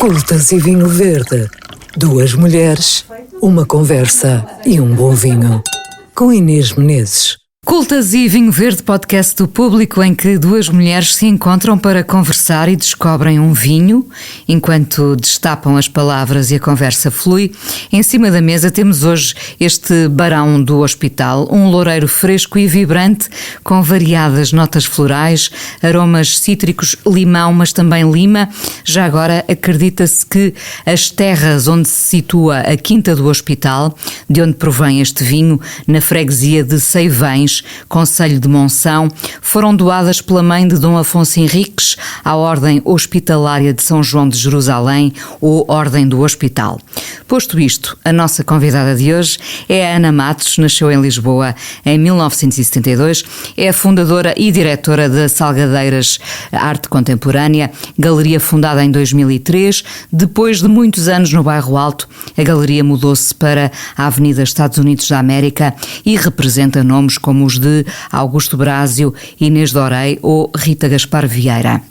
Cultas e vinho verde. Duas mulheres, uma conversa e um bom vinho. Com Inês Menezes. Cultas e Vinho Verde, podcast do Público, em que duas mulheres se encontram para conversar e descobrem um vinho. Enquanto destapam as palavras e a conversa flui, em cima da mesa temos hoje este Barão do Hospital, um loureiro fresco e vibrante, com variadas notas florais, aromas cítricos, limão, mas também lima. Já agora acredita-se que as terras onde se situa a Quinta do Hospital, de onde provém este vinho, na freguesia de Ceivães, concelho de Monção, foram doadas pela mãe de Dom Afonso Henriques à Ordem Hospitalária de São João de Jerusalém, ou Ordem do Hospital. Posto isto, a nossa convidada de hoje é a Ana Matos, nasceu em Lisboa em 1972, é a fundadora e diretora da Salgadeiras Arte Contemporânea, galeria fundada em 2003. Depois de muitos anos no Bairro Alto, a galeria mudou-se para a Avenida Estados Unidos da América e representa nomes como os de Augusto Brásio, Inês Dorei ou Rita Gaspar Vieira.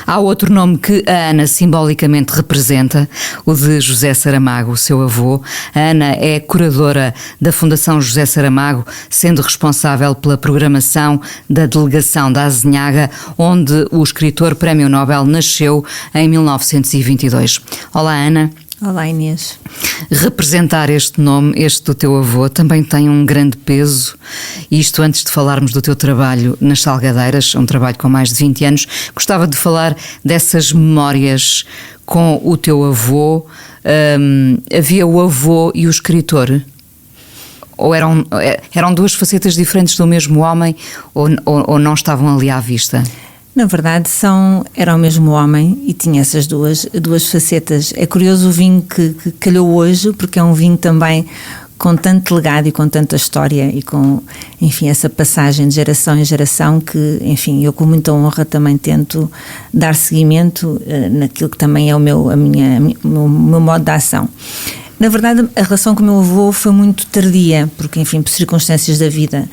Há outro nome que a Ana simbolicamente representa, o de José Saramago, seu avô. A Ana é curadora da Fundação José Saramago, sendo responsável pela programação da delegação da Azinhaga, onde o escritor Prémio Nobel nasceu em 1922. Olá, Ana. Olá, Inês. Representar este nome, este do teu avô, também tem um grande peso. Isto antes de falarmos do teu trabalho nas Salgadeiras, um trabalho com mais de 20 anos, gostava de falar dessas memórias com o teu avô. Havia o avô e o escritor? Ou eram duas facetas diferentes do mesmo homem, ou não estavam ali à vista? Na verdade, era o mesmo homem e tinha essas duas facetas. É curioso o vinho que calhou hoje, porque é um vinho também com tanto legado e com tanta história e com, enfim, essa passagem de geração em geração que, enfim, eu com muita honra também tento dar seguimento naquilo que também é o meu modo de ação. Na verdade, a relação com o meu avô foi muito tardia, porque, enfim, por circunstâncias da vida,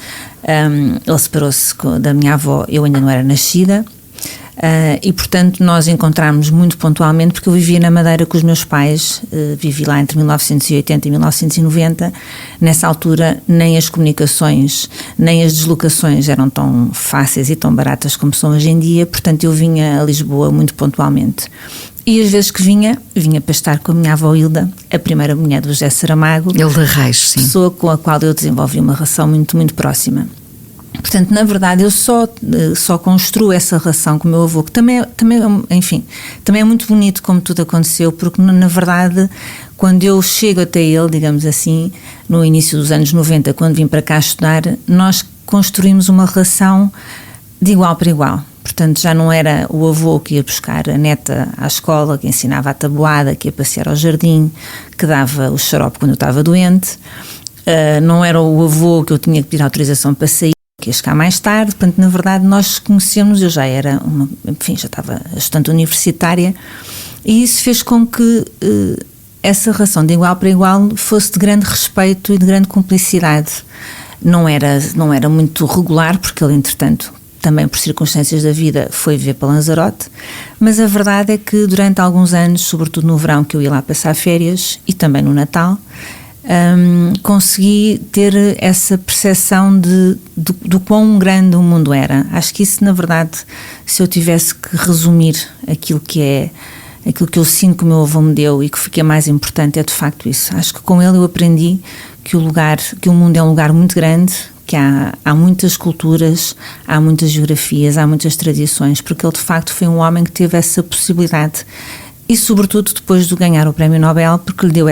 ele separou-se da minha avó, eu ainda não era nascida, e, portanto, nós encontramos muito pontualmente, porque eu vivia na Madeira com os meus pais, vivi lá entre 1980 e 1990, nessa altura nem as comunicações, nem as deslocações eram tão fáceis e tão baratas como são hoje em dia, portanto, eu vinha a Lisboa muito pontualmente. E às vezes que vinha para estar com a minha avó Hilda, a primeira mulher do José Saramago. Hilda Reis, sim. Pessoa com a qual eu desenvolvi uma relação muito, muito próxima. Portanto, na verdade, eu só construo essa relação com o meu avô, que também é muito bonito como tudo aconteceu, porque na verdade, quando eu chego até ele, digamos assim, no início dos anos 90, quando vim para cá estudar, nós construímos uma relação de igual para igual. Portanto, já não era o avô que ia buscar a neta à escola, que ensinava a tabuada, que ia passear ao jardim, que dava o xarope quando eu estava doente. Não era o avô que eu tinha que pedir autorização para sair, que ia chegar mais tarde. Portanto, na verdade, nós conhecemos, eu já era já estava estudante universitária, e isso fez com que essa relação de igual para igual fosse de grande respeito e de grande cumplicidade. Não era muito regular, porque ele, entretanto, também por circunstâncias da vida, foi viver para Lanzarote, mas a verdade é que durante alguns anos, sobretudo no verão que eu ia lá passar férias e também no Natal, consegui ter essa percepção do quão grande o mundo era. Acho que isso, na verdade, se eu tivesse que resumir aquilo que eu sinto que o meu avô me deu e que fica mais importante, é de facto isso. Acho que com ele eu aprendi que o mundo é um lugar muito grande, que há muitas culturas, há muitas geografias, há muitas tradições, porque ele de facto foi um homem que teve essa possibilidade e sobretudo depois de ganhar o Prémio Nobel, porque lhe deu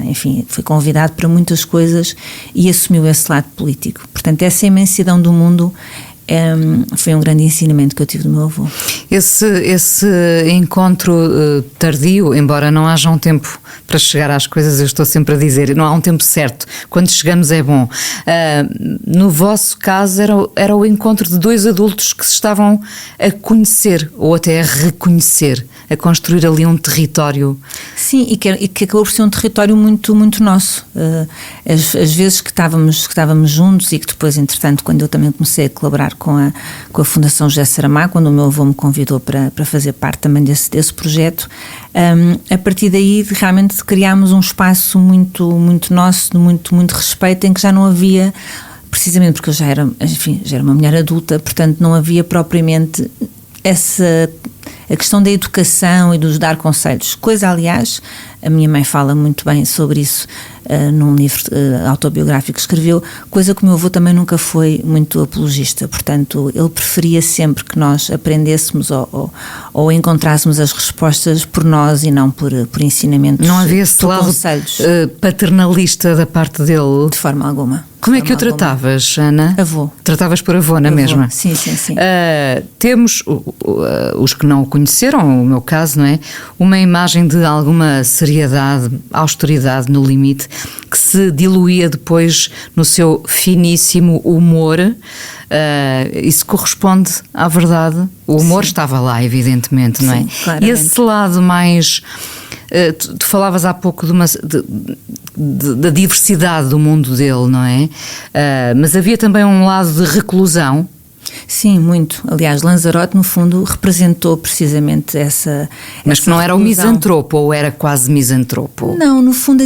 enfim, foi convidado para muitas coisas e assumiu esse lado político. Portanto, essa imensidão do mundo foi um grande ensinamento que eu tive do meu avô. Esse encontro tardio, embora não haja um tempo para chegar às coisas, eu estou sempre a dizer, não há um tempo certo, quando chegamos é bom. No vosso caso era o encontro de dois adultos que se estavam a conhecer ou até a reconhecer. a construir ali um território. Sim, e que acabou por ser um território muito, muito nosso. As vezes que estávamos juntos e que depois, entretanto, quando eu também comecei a colaborar com a Fundação José Saramago, quando o meu avô me convidou para fazer parte também desse projeto, a partir daí realmente criámos um espaço muito, muito nosso, de muito, muito respeito, em que já não havia, precisamente porque eu já era uma mulher adulta, portanto não havia propriamente a questão da educação e dos dar conselhos, coisa, aliás, a minha mãe fala muito bem sobre isso num livro autobiográfico que escreveu, coisa que o meu avô também nunca foi muito apologista, portanto ele preferia sempre que nós aprendêssemos ou encontrássemos as respostas por nós e não por ensinamentos. Não havia esse lado paternalista da parte dele? De forma alguma. Como é que o tratavas, Ana? Avô. Tratavas por avô, na mesma? Sim. Temos, os que não o conheceram, o meu caso, não é? Uma imagem de alguma seriedade, austeridade no limite, que se diluía depois no seu finíssimo humor. Isso corresponde à verdade? O humor estava lá, evidentemente, não é? Sim, claramente. E esse lado mais... Tu falavas há pouco da diversidade do mundo dele, não é? Mas havia também um lado de reclusão. Sim, muito. Aliás, Lanzarote, no fundo, representou precisamente essa. Mas que não era o misantropo, ou era quase misantropo? Não, no fundo,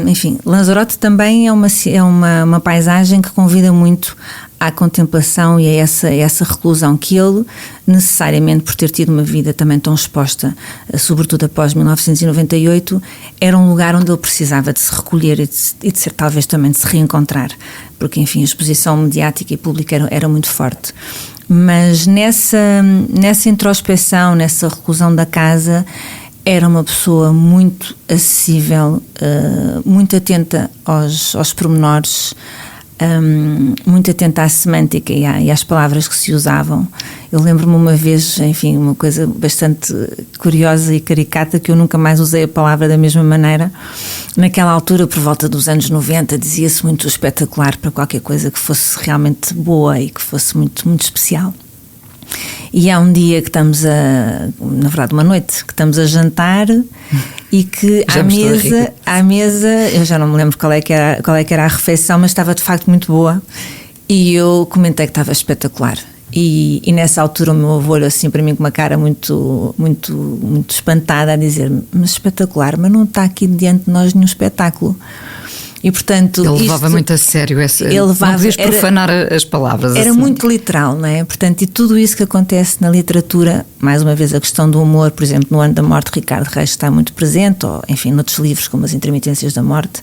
enfim, Lanzarote também é uma paisagem que convida muito à contemplação e a essa reclusão, que ele, necessariamente por ter tido uma vida também tão exposta, sobretudo após 1998, era um lugar onde ele precisava de se recolher e de ser, talvez também de se reencontrar, porque enfim a exposição mediática e pública era muito forte. Mas nessa introspeção, nessa reclusão da casa, era uma pessoa muito acessível, muito atenta aos pormenores, muito atenta à semântica e às palavras que se usavam. Eu lembro-me uma vez, enfim, uma coisa bastante curiosa e caricata, que eu nunca mais usei a palavra da mesma maneira. Naquela altura, por volta dos anos 90, dizia-se muito espetacular para qualquer coisa que fosse realmente boa e que fosse muito, muito especial. E há um dia que na verdade uma noite, que estamos a jantar e que à mesa, eu já não me lembro qual é que era a refeição, mas estava de facto muito boa e eu comentei que estava espetacular. E nessa altura o meu avô olhou assim para mim com uma cara muito, muito, muito espantada a dizer: mas espetacular, mas não está aqui diante de nós nenhum espetáculo. E, portanto, ele levava muito a sério não podias profanar as palavras. Era assim muito literal, não é? Portanto, e tudo isso que acontece na literatura, mais uma vez a questão do humor, por exemplo, no Ano da Morte, Ricardo Reis está muito presente, ou enfim, noutros livros como As Intermitências da Morte,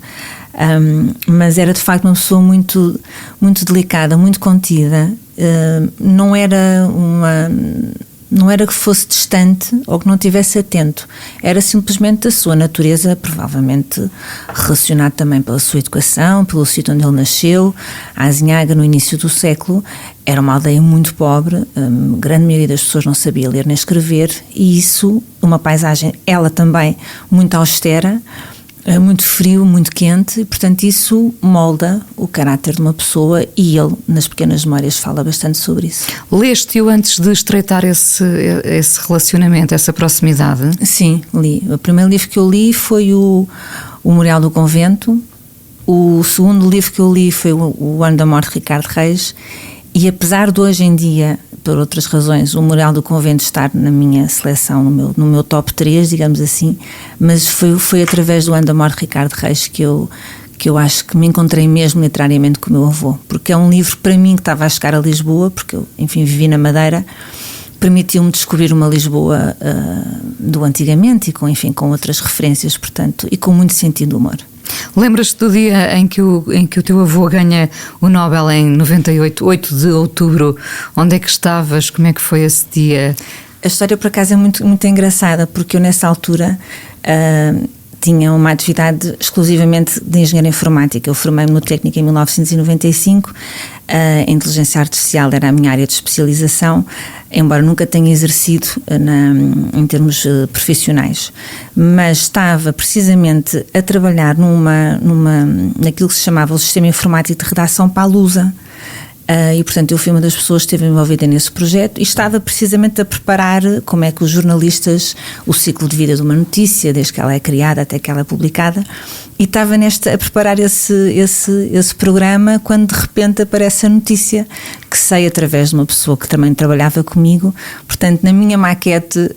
mas era de facto uma pessoa muito, muito delicada, muito contida, não era que fosse distante ou que não estivesse atento, era simplesmente a sua natureza, provavelmente relacionado também pela sua educação, pelo sítio onde ele nasceu. A Azinhaga, no início do século, era uma aldeia muito pobre, a grande maioria das pessoas não sabia ler nem escrever, e isso, uma paisagem, ela também muito austera, muito frio, muito quente, e portanto isso molda o caráter de uma pessoa, e ele, nas Pequenas Memórias, fala bastante sobre isso. Leste-o antes de estreitar esse relacionamento, essa proximidade? Sim, li. O primeiro livro que eu li foi o Memorial do Convento. O segundo livro que eu li foi o Ano da Morte de Ricardo Reis, e apesar de hoje em dia, por outras razões, o Memorial do Convento estar na minha seleção, no meu top 3, digamos assim, mas foi através do Ano da Morte de Ricardo Reis que eu acho que me encontrei mesmo literariamente com o meu avô, porque é um livro para mim que estava a chegar a Lisboa, porque eu, enfim, vivi na Madeira, permitiu-me descobrir uma Lisboa do antigamente e com outras referências, portanto, e com muito sentido de humor. Lembras-te do dia em que o teu avô ganha o Nobel em 98, 8 de outubro? Onde é que estavas? Como é que foi esse dia? A história, por acaso, é muito, muito engraçada, porque eu nessa altura tinha uma atividade exclusivamente de engenharia informática. Eu formei-me no técnico em 1995, a inteligência artificial era a minha área de especialização, embora nunca tenha exercido em termos profissionais, mas estava precisamente a trabalhar naquilo que se chamava o Sistema Informático de Redação para a Lusa. E portanto eu fui uma das pessoas que esteve envolvida nesse projeto e estava precisamente a preparar como é que os jornalistas, o ciclo de vida de uma notícia, desde que ela é criada até que ela é publicada, e estava a preparar esse programa quando de repente aparece a notícia, que sei através de uma pessoa que também trabalhava comigo. Portanto, na minha maquete,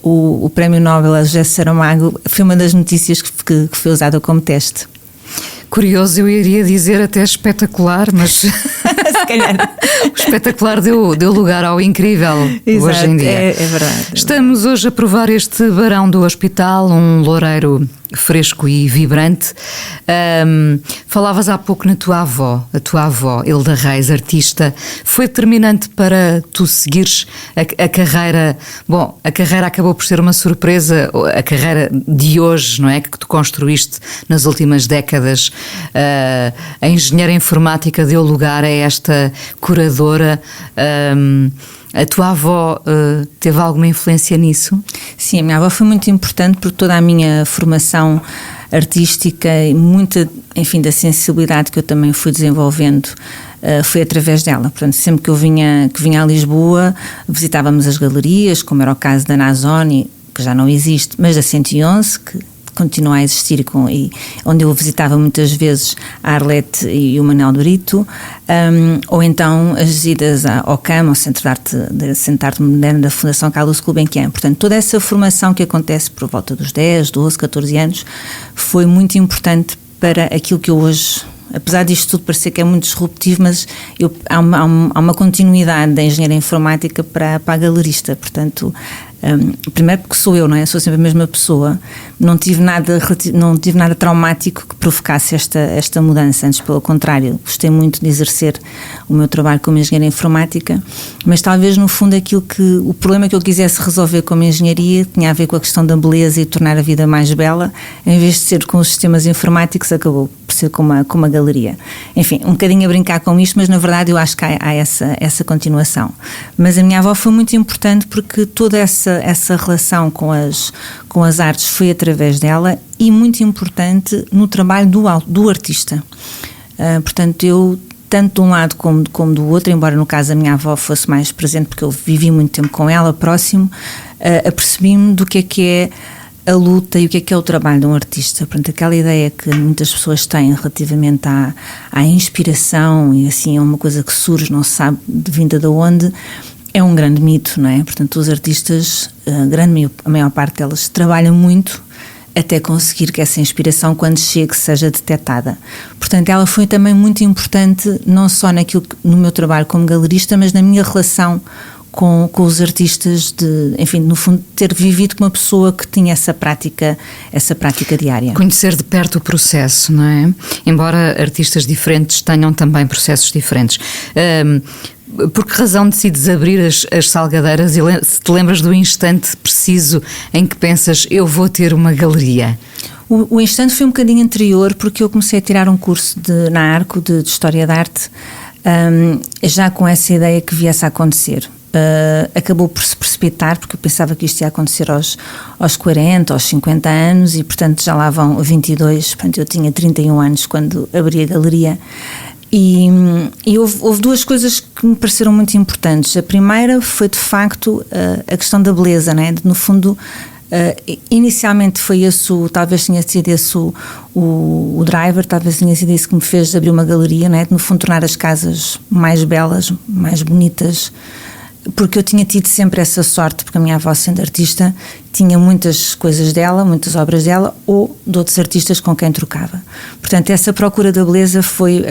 o Prémio Nobel a José Saramago foi uma das notícias que foi usada como teste. Curioso, eu iria dizer até espetacular, mas se calhar o espetacular deu lugar ao incrível. Exato, hoje em dia. É verdade. Estamos hoje a provar este Barão do Hospital, um loureiro fresco e vibrante. Falavas há pouco na tua avó, a tua avó, Hilda Reis, artista. Foi determinante para tu seguires a carreira? Bom, a carreira acabou por ser uma surpresa, a carreira de hoje, não é? Que tu construíste nas últimas décadas. A engenheira informática deu lugar a esta curadora. A tua avó teve alguma influência nisso? Sim, a minha avó foi muito importante porque toda a minha formação artística e muita, enfim, da sensibilidade que eu também fui desenvolvendo foi através dela. Portanto, sempre que eu vinha a Lisboa, visitávamos as galerias, como era o caso da Nazoni, que já não existe, mas da 111, que continua a existir, e onde eu visitava muitas vezes a Arlete e o Manuel Dorito, ou então as idas ao CAM, ao Centro de Arte Moderna da Fundação Carlos Gulbenkian. Portanto, toda essa formação que acontece por volta dos 10, 12, 14 anos foi muito importante para aquilo que eu hoje, apesar disto tudo parecer que é muito disruptivo, mas há uma continuidade da engenharia informática para a galerista. Portanto, primeiro porque sou eu, não é? Sou sempre a mesma pessoa, não tive nada traumático que provocasse esta mudança, antes pelo contrário, gostei muito de exercer o meu trabalho como engenheira informática, mas talvez no fundo o problema que eu quisesse resolver como engenharia tinha a ver com a questão da beleza e tornar a vida mais bela, em vez de ser com os sistemas informáticos, acabou por ser com uma galeria. Enfim, um bocadinho a brincar com isto, mas na verdade eu acho que há essa continuação. Mas a minha avó foi muito importante porque toda essa relação com as artes foi através dela e muito importante no trabalho do artista. Portanto, eu, tanto de um lado como do outro, embora no caso a minha avó fosse mais presente, porque eu vivi muito tempo com ela, próximo, apercebi-me do que é a luta e o que é o trabalho de um artista. Portanto, aquela ideia que muitas pessoas têm relativamente à inspiração, e assim é uma coisa que surge, não se sabe de vinda de onde, é um grande mito, não é? Portanto, os artistas, a maior parte delas, trabalham muito até conseguir que essa inspiração, quando chegue, seja detectada. Portanto, ela foi também muito importante, não só no meu trabalho como galerista, mas na minha relação com os artistas, enfim, no fundo, ter vivido com uma pessoa que tinha essa prática diária. Conhecer de perto o processo, não é? Embora artistas diferentes tenham também processos diferentes. Por que razão decides abrir as Salgadeiras e se te lembras do instante preciso em que pensas, eu vou ter uma galeria? O instante foi um bocadinho anterior, porque eu comecei a tirar um curso na Arco de História da Arte, já com essa ideia que viesse a acontecer. Acabou por se precipitar, porque eu pensava que isto ia acontecer aos 40, aos 50 anos, e portanto já lá vão 22, portanto eu tinha 31 anos quando abri a galeria. E houve duas coisas que me pareceram muito importantes. A primeira foi de facto a questão da beleza, não é? No fundo, inicialmente foi talvez tenha sido esse o driver, talvez tenha sido isso que me fez abrir uma galeria, não é? No fundo, tornar as casas mais belas, mais bonitas, porque eu tinha tido sempre essa sorte, porque a minha avó, sendo artista, tinha muitas coisas dela, muitas obras dela, ou de outros artistas com quem trocava. Portanto, essa procura da beleza foi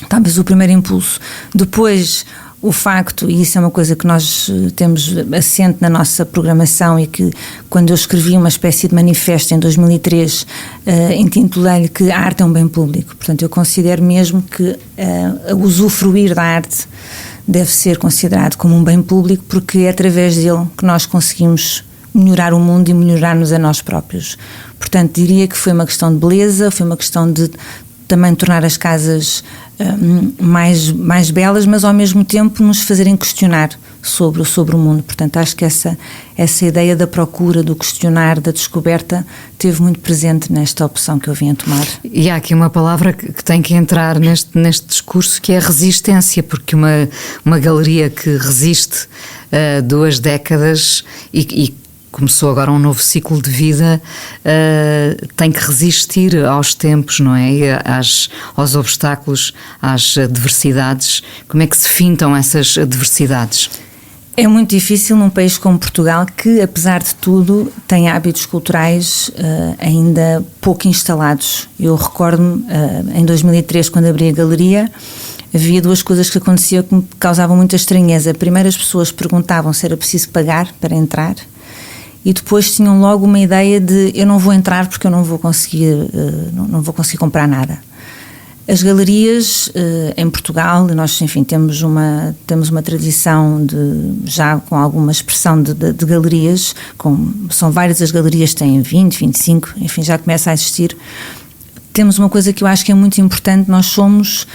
talvez o primeiro impulso. Depois, o facto, e isso é uma coisa que nós temos assente na nossa programação, e que quando eu escrevi uma espécie de manifesto em 2003, intitulei-lhe que a arte é um bem público. Portanto, eu considero mesmo que usufruir da arte deve ser considerado como um bem público, porque é através dele que nós conseguimos melhorar o mundo e melhorar-nos a nós próprios. Portanto, diria que foi uma questão de beleza, foi uma questão de também tornar as casas mais belas, mas ao mesmo tempo nos fazerem questionar sobre o mundo. Portanto, acho que essa ideia da procura, do questionar, da descoberta, teve muito presente nesta opção que eu vim a tomar. E há aqui uma palavra que tem que entrar neste discurso, que é resistência, porque uma galeria que resiste 2 décadas e começou agora um novo ciclo de vida, tem que resistir aos tempos, não é? Aos obstáculos, às adversidades. Como é que se fintam essas adversidades? É muito difícil num país como Portugal, que apesar de tudo tem hábitos culturais ainda pouco instalados. Eu recordo-me, em 2003, quando abri a galeria, havia 2 coisas que aconteciam que me causavam muita estranheza. Primeiro, as pessoas perguntavam se era preciso pagar para entrar, e depois tinham logo uma ideia de eu não vou entrar porque eu não vou conseguir comprar nada. As galerias em Portugal, nós, enfim, temos uma tradição já com alguma expressão de galerias, são várias as galerias, têm 20, 25, enfim, já começa a existir. Temos uma coisa que eu acho que é muito importante: nós somos,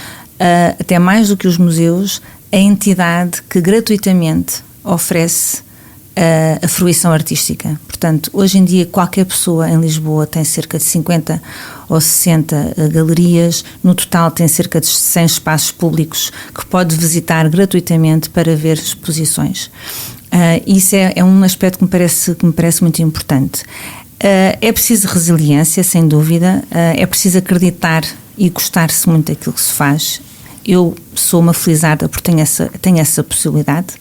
até mais do que os museus, a entidade que gratuitamente oferece a fruição artística. Portanto, hoje em dia qualquer pessoa em Lisboa tem cerca de 50 ou 60 galerias, no total tem cerca de 100 espaços públicos que pode visitar gratuitamente para ver exposições. Isso é um aspecto que me parece muito importante. É preciso resiliência, sem dúvida, é preciso acreditar e gostar-se muito daquilo que se faz. Eu sou uma felizarda porque tenho essa possibilidade.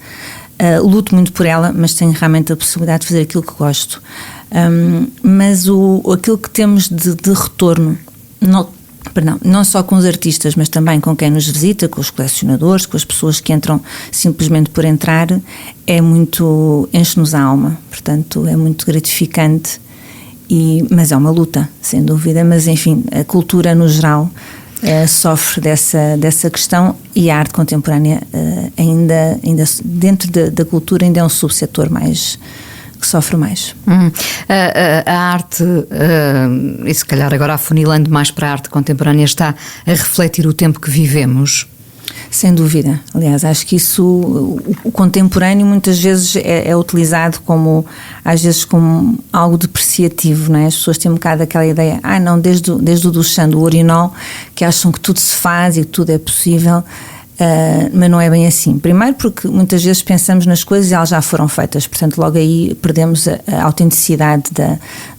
Luto muito por ela, mas tenho realmente a possibilidade de fazer aquilo que gosto. Mas aquilo que temos de retorno, não só com os artistas, mas também com quem nos visita, com os colecionadores, com as pessoas que entram simplesmente por entrar, enche-nos a alma. Portanto, é muito gratificante, mas é uma luta, sem dúvida. Mas, enfim, a cultura no geral sofre dessa questão, e a arte contemporânea ainda dentro da cultura ainda é um subsetor que sofre mais. A arte, e se calhar agora afunilando mais para a arte contemporânea, está a refletir o tempo que vivemos? Sem dúvida. Aliás, acho que o contemporâneo muitas vezes é utilizado às vezes como algo depreciativo, não é? As pessoas têm um bocado aquela ideia, não, desde o Duchamp, do Urinol, que acham que tudo se faz e que tudo é possível. Mas não é bem assim. Primeiro porque muitas vezes pensamos nas coisas e elas já foram feitas, portanto logo aí perdemos a autenticidade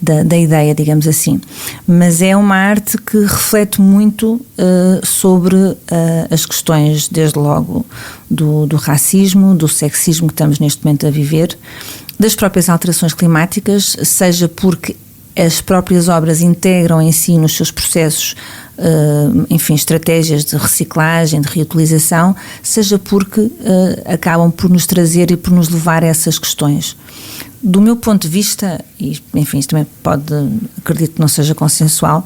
da ideia, digamos assim. Mas é uma arte que reflete muito sobre as questões, desde logo do racismo, do sexismo que estamos neste momento a viver, das próprias alterações climáticas, seja porque as próprias obras integram em si, nos seus processos, enfim, estratégias de reciclagem, de reutilização, seja porque acabam por nos trazer e por nos levar a essas questões. Do meu ponto de vista, e enfim, isto também acredito que não seja consensual,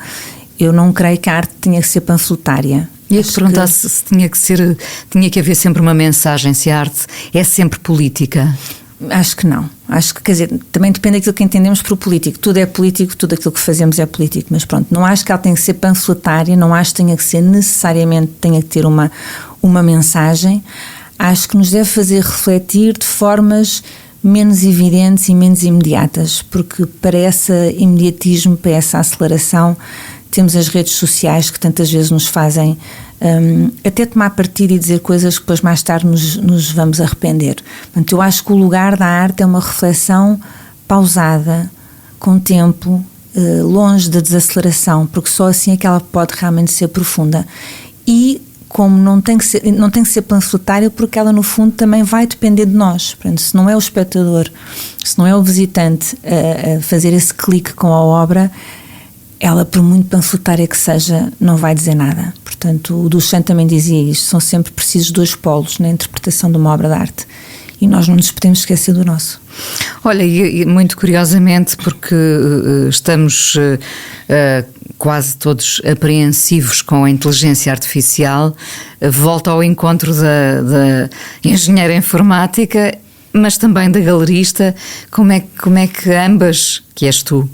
eu não creio que a arte tenha que ser panfletária. Ia-te perguntar se tinha que haver sempre uma mensagem, se a arte é sempre política. Acho que não. Acho que, quer dizer, também depende daquilo que entendemos por político. Tudo é político, tudo aquilo que fazemos é político, mas pronto, não acho que ela tenha que ser panfletária, não acho que tenha que ser necessariamente, tenha que ter uma mensagem. Acho que nos deve fazer refletir de formas menos evidentes e menos imediatas, porque para esse imediatismo, para essa aceleração, temos as redes sociais que tantas vezes nos fazem até tomar partido e dizer coisas que depois mais tarde nos vamos arrepender. Portanto, eu acho que o lugar da arte é uma reflexão pausada, com tempo, longe da desaceleração, porque só assim é que ela pode realmente ser profunda. E como não tem que ser panfletária, porque ela no fundo também vai depender de nós. Portanto, se não é o espectador, se não é o visitante a fazer esse clique com a obra, ela, por muito panfletária que seja, não vai dizer nada. Portanto, o Duchamp também dizia isto: são sempre precisos 2 polos na interpretação de uma obra de arte, e nós não nos podemos esquecer do nosso. Olha, e muito curiosamente, porque estamos quase todos apreensivos com a inteligência artificial, volta ao encontro da engenheira informática, mas também da galerista. Como é que ambas, que és tu,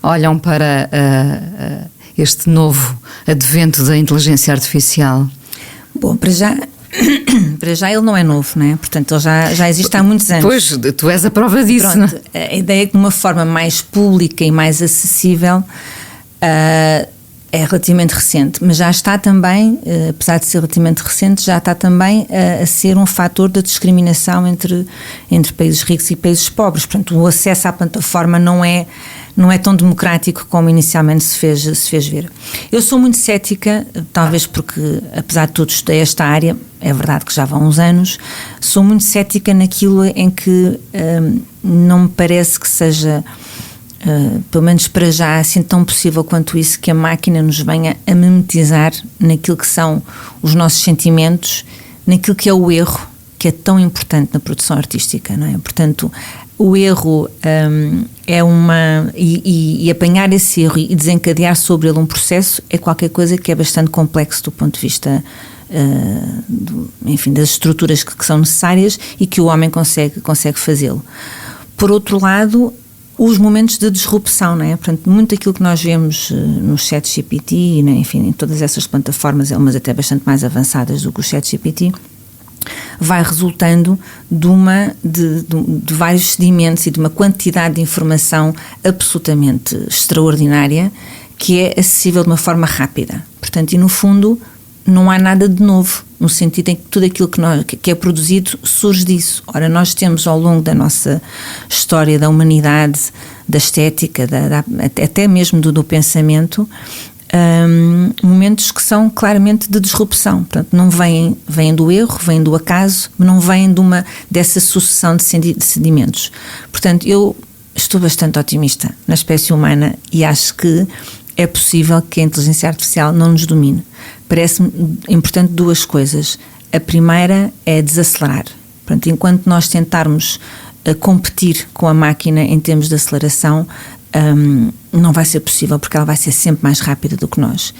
olham para este novo advento da inteligência artificial? Bom, para já ele não é novo, não é? Portanto, ele já existe há muitos anos. Pois, tu és a prova disso. Pronto, não é? A ideia é que de uma forma mais pública e mais acessível é relativamente recente, mas já está também, apesar de ser relativamente recente, já está também a ser um fator de discriminação entre países ricos e países pobres. Portanto, o acesso à plataforma não é tão democrático como inicialmente se fez ver. Eu sou muito cética, talvez porque, apesar de tudo, estudei esta área, é verdade que já vão uns anos, sou muito cética naquilo em que não me parece que seja, pelo menos para já, assim tão possível quanto isso, que a máquina nos venha a mimetizar naquilo que são os nossos sentimentos, naquilo que é o erro, que é tão importante na produção artística, não é? Portanto, o erro é e apanhar esse erro e desencadear sobre ele um processo é qualquer coisa que é bastante complexo do ponto de vista enfim, das estruturas que são necessárias e que o homem consegue fazê-lo. Por outro lado, os momentos de disrupção, não é? Portanto, muito aquilo que nós vemos no ChatGPT, né? Enfim, em todas essas plataformas, umas até bastante mais avançadas do que o ChatGPT, vai resultando de vários sedimentos e de uma quantidade de informação absolutamente extraordinária que é acessível de uma forma rápida. Portanto, e no fundo não há nada de novo, no sentido em que tudo aquilo que é produzido surge disso. Ora, nós temos ao longo da nossa história da humanidade, da estética, até mesmo do pensamento, momentos que são claramente de disrupção. Portanto, não vêm do erro, vêm do acaso, não vêm dessa sucessão de sedimentos. Portanto, eu estou bastante otimista na espécie humana e acho que é possível que a inteligência artificial não nos domine. Parece-me importante duas coisas. A primeira é desacelerar. Portanto, enquanto nós tentarmos competir com a máquina em termos de aceleração, não vai ser possível, porque ela vai ser sempre mais rápida do que nós.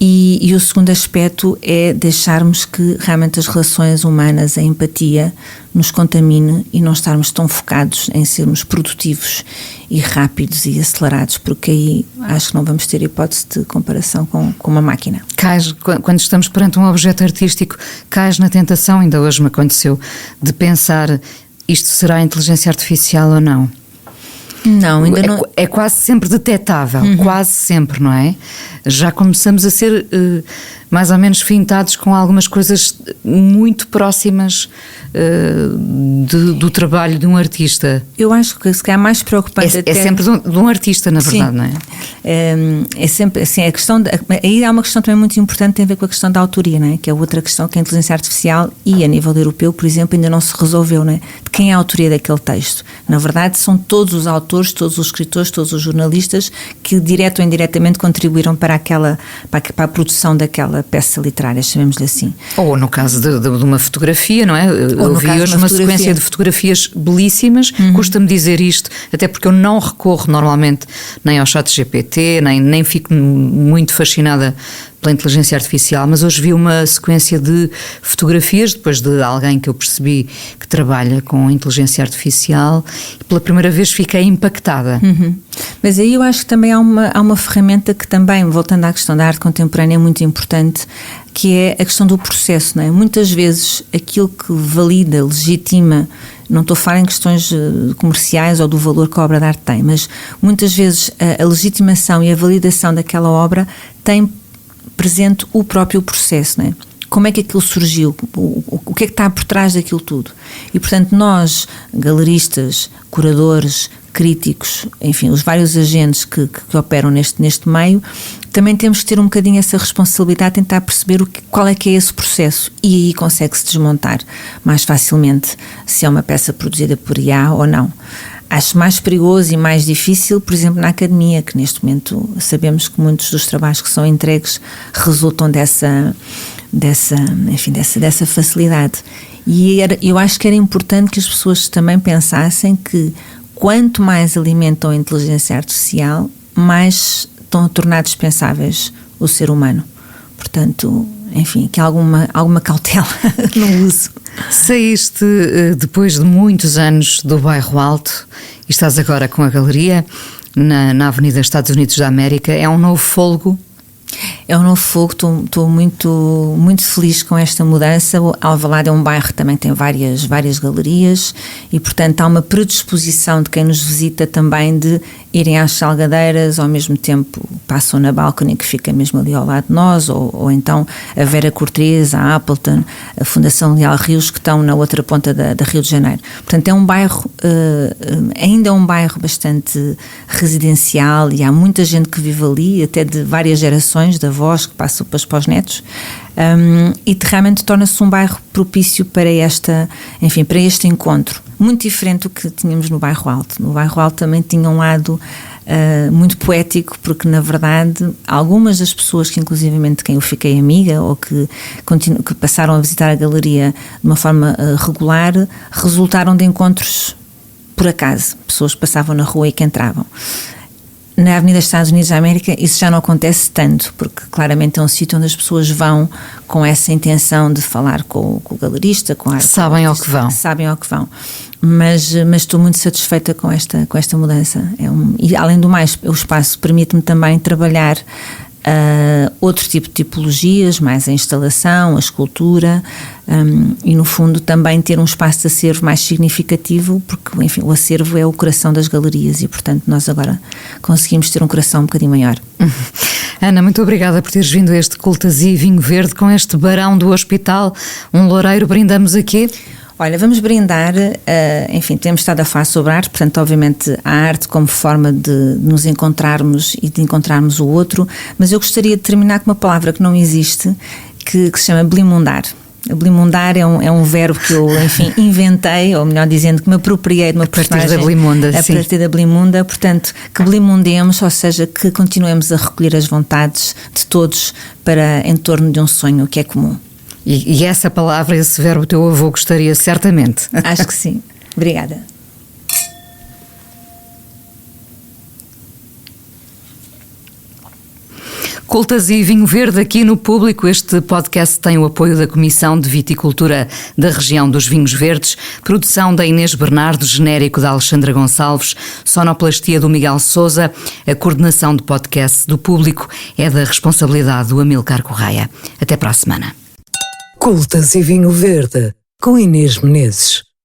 E o segundo aspecto é deixarmos que realmente as relações humanas, a empatia, nos contamine e não estarmos tão focados em sermos produtivos e rápidos e acelerados, porque aí acho que não vamos ter hipótese de comparação com uma máquina. Quando estamos perante um objeto artístico, cais na tentação, ainda hoje me aconteceu, de pensar, isto será inteligência artificial ou não? Não, ainda não. É quase sempre detetável, quase sempre, não é? Já começamos a ser mais ou menos fintados com algumas coisas muito próximas do trabalho de um artista. Eu acho que se calhar mais preocupante é sempre de um artista, na verdade, sim, não é? É sempre assim, a questão aí há uma questão também muito importante, tem a ver com a questão da autoria, não é? Que é outra questão que a inteligência artificial e a nível europeu, por exemplo, ainda não se resolveu, não é? De quem é a autoria daquele texto. Na verdade, são todos os autores, todos os escritores, todos os jornalistas que direto ou indiretamente contribuíram para a produção daquela peça literária, chamemos-lhe assim. Ou no caso de uma fotografia, não é? Eu vi hoje uma sequência de fotografias belíssimas, custa-me dizer isto, até porque eu não recorro normalmente nem ao ChatGPT, nem fico muito fascinada pela inteligência artificial, mas hoje vi uma sequência de fotografias, depois de alguém que eu percebi que trabalha com inteligência artificial, e pela primeira vez fiquei impactada. Mas aí eu acho que também há uma ferramenta que também, voltando à questão da arte contemporânea, é muito importante, que é a questão do processo, não é? Muitas vezes aquilo que valida, legitima, não estou a falar em questões comerciais ou do valor que a obra de arte tem, mas muitas vezes a legitimação e a validação daquela obra tem presente o próprio processo, não é? Como é que aquilo surgiu? O que é que está por trás daquilo tudo? E, portanto, nós, galeristas, curadores, críticos, enfim, os vários agentes que operam neste meio, também temos que ter um bocadinho essa responsabilidade de tentar perceber qual é que é esse processo, e aí consegue-se desmontar mais facilmente se é uma peça produzida por IA ou não. Acho mais perigoso e mais difícil, por exemplo, na academia, que neste momento sabemos que muitos dos trabalhos que são entregues resultam dessa facilidade. E eu acho que era importante que as pessoas também pensassem que quanto mais alimentam a inteligência artificial, mais estão a tornar dispensáveis o ser humano. Portanto, enfim, que alguma cautela no uso. Saíste depois de muitos anos do Bairro Alto e estás agora com a galeria. na Avenida Estados Unidos da América. É um novo fôlego? É um novo fogo, estou muito feliz com esta mudança. Alvalade é um bairro que também tem várias galerias e, portanto, há uma predisposição de quem nos visita também de irem às Salgadeiras, ao mesmo tempo passam na Balcony, que fica mesmo ali ao lado de nós, ou então a Vera Cortês, a Appleton, a Fundação Leal Rios, que estão na outra ponta da Rio de Janeiro. Portanto, é um bairro, ainda é um bairro bastante residencial e há muita gente que vive ali, até de várias gerações, de avós que passam depois para os netos, e realmente torna-se um bairro propício para para este encontro, muito diferente do que tínhamos no Bairro Alto. No Bairro Alto também tinha um lado muito poético, porque na verdade algumas das pessoas que inclusivamente de quem eu fiquei amiga ou que passaram a visitar a galeria de uma forma regular, resultaram de encontros por acaso, pessoas que passavam na rua e que entravam. Na Avenida Estados Unidos da América isso já não acontece tanto, porque claramente é um sítio onde as pessoas vão com essa intenção de falar com o galerista, com a arte. Sabem ao que vão. Sabem ao que vão. Mas estou muito satisfeita com esta mudança. E além do mais, o espaço permite-me também trabalhar outro tipo de tipologias, mais a instalação, a escultura, e no fundo também ter um espaço de acervo mais significativo, porque enfim, o acervo é o coração das galerias e portanto nós agora conseguimos ter um coração um bocadinho maior. Ana, muito obrigada por teres vindo a este Cultazee Vinho Verde com este barão do hospital, um loureiro. Brindamos aqui? Olha, vamos brindar, enfim, temos estado a falar sobre arte, portanto, obviamente, a arte como forma de nos encontrarmos e de encontrarmos o outro, mas eu gostaria de terminar com uma palavra que não existe, que se chama blimundar. Blimundar é um verbo que eu, enfim, inventei, ou melhor dizendo, que me apropriei de uma personagem. A partir da Blimunda, sim. A partir da Blimunda, portanto, que blimundemos, ou seja, que continuemos a recolher as vontades de todos em torno de um sonho que é comum. E essa palavra, esse verbo, o teu avô gostaria certamente. Acho que sim. Obrigada. Cultazee Vinho Verde aqui no Público. Este podcast tem o apoio da Comissão de Viticultura da Região dos Vinhos Verdes, produção da Inês Bernardo, genérico da Alexandra Gonçalves, sonoplastia do Miguel Sousa, a coordenação de podcast do Público é da responsabilidade do Amilcar Correia. Até para a semana. Cultazee Vinho Verde, com Inês Menezes.